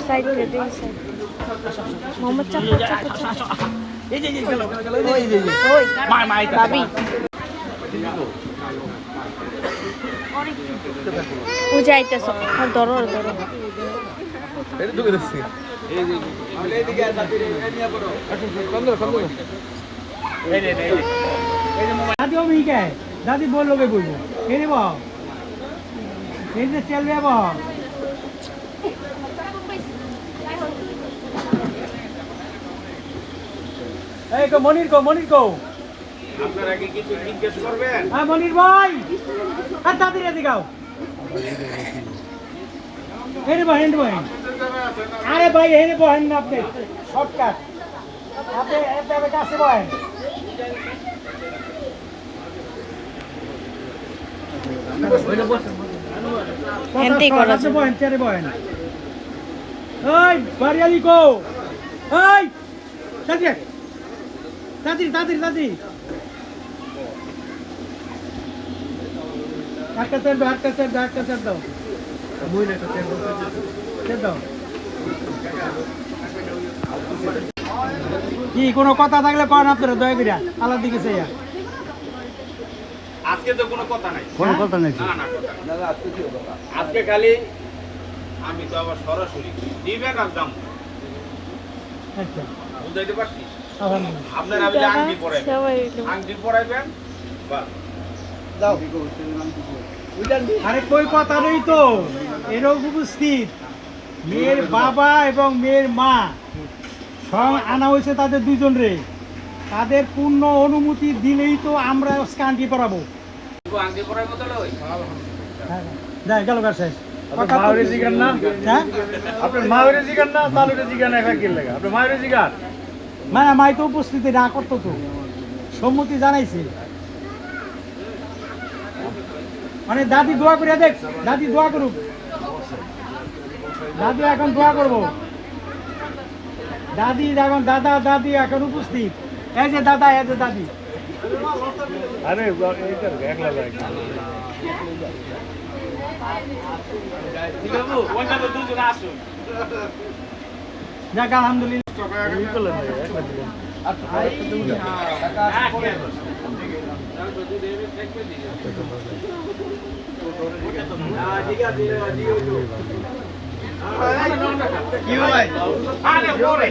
side করে দেই side Mohammad চাপা এই যে ওই মাই ভাবি ও যাইতেছ ধরো এটা ঢুকে দিচ্ছি এই যে এইদিকে নিয়ে পড়ো কম এই যে दादी वो भी क्या है दादी बोल लोगे बोलो मेरे बाप मेरे चल रहे बाप এই কো মনির কো আপনারা কি কিছু জিজ্ঞেস করবেন হ্যাঁ মনির ভাই আর দাদি রে দিগাও হেরে ভাই আরে ভাই হেরে বহেন না আপনি শর্টকাট আপনি এত কাছে বহেন এমনি করা আছে বহেন তেরে বহেন এই বাড়িয়ালি কো এই দাদি একটা তেল দাও কি কোনো কথা থাকলে কন আপনারা দয়া করিয়া আলাদা দিকে চাইয়া আজকে তো কোনো কথা নাই কোনো কথা নেই না দাদা আজকে খালি আমি তো আবার সরাসরি দিবেন আর দাম আচ্ছা বুঝাইতে পারছি আলহামদুলিল্লাহ আপনারা আমি আংটি পরাইবেন বাস দাও আরে কই কথা নেই তো এরকম উপস্থিত মেয়ের বাবা এবং মেয়ের মা সব আনা হয়েছে তাদের দুইজন রে তাদের পূর্ণ অনুমতি দিলেই তো আমরা আংটি পরাবো আংটি পরাইবো তাহলে ওই যাই গেল কার শেষ মাউরে জিগান না হ্যাঁ আপনার মাউরে জিগান না তালুরে জিগান একা কি লাগা আপনার মাউরে জিগান মানে মাই তো উপস্থিতি না করতো তো সম্মতি জানাইছে মানে দাদি দোয়া করিয়া দেখ দাদি দোয়া করুক দাদি এখন দোয়া করবো দাদি এখন দাদি এখন উপস্থিত এই যে দাদা এই যে দাদি আরে এইটা একলা যায় দিবাবু ওইটা তো দুজন আসুন যাক আলহামদুলিল্লাহ এই করলেন একলা দিবেন কি ভাই আরে পরে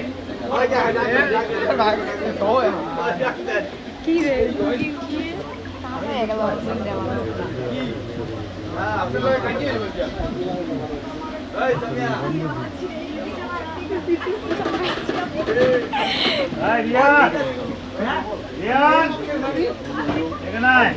কি রে রিয়ান এখানে আয়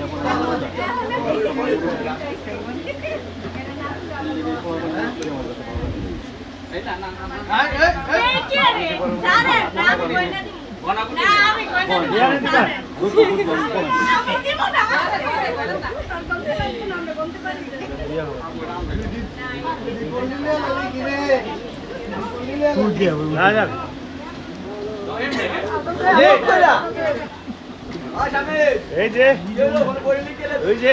এই যে ওই যে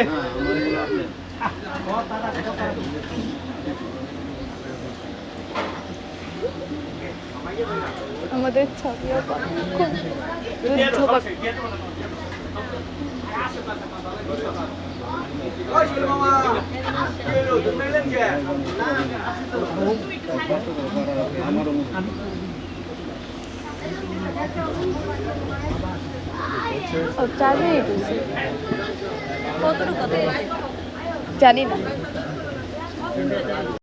আমাদের ছবিও কতটুকু জানি না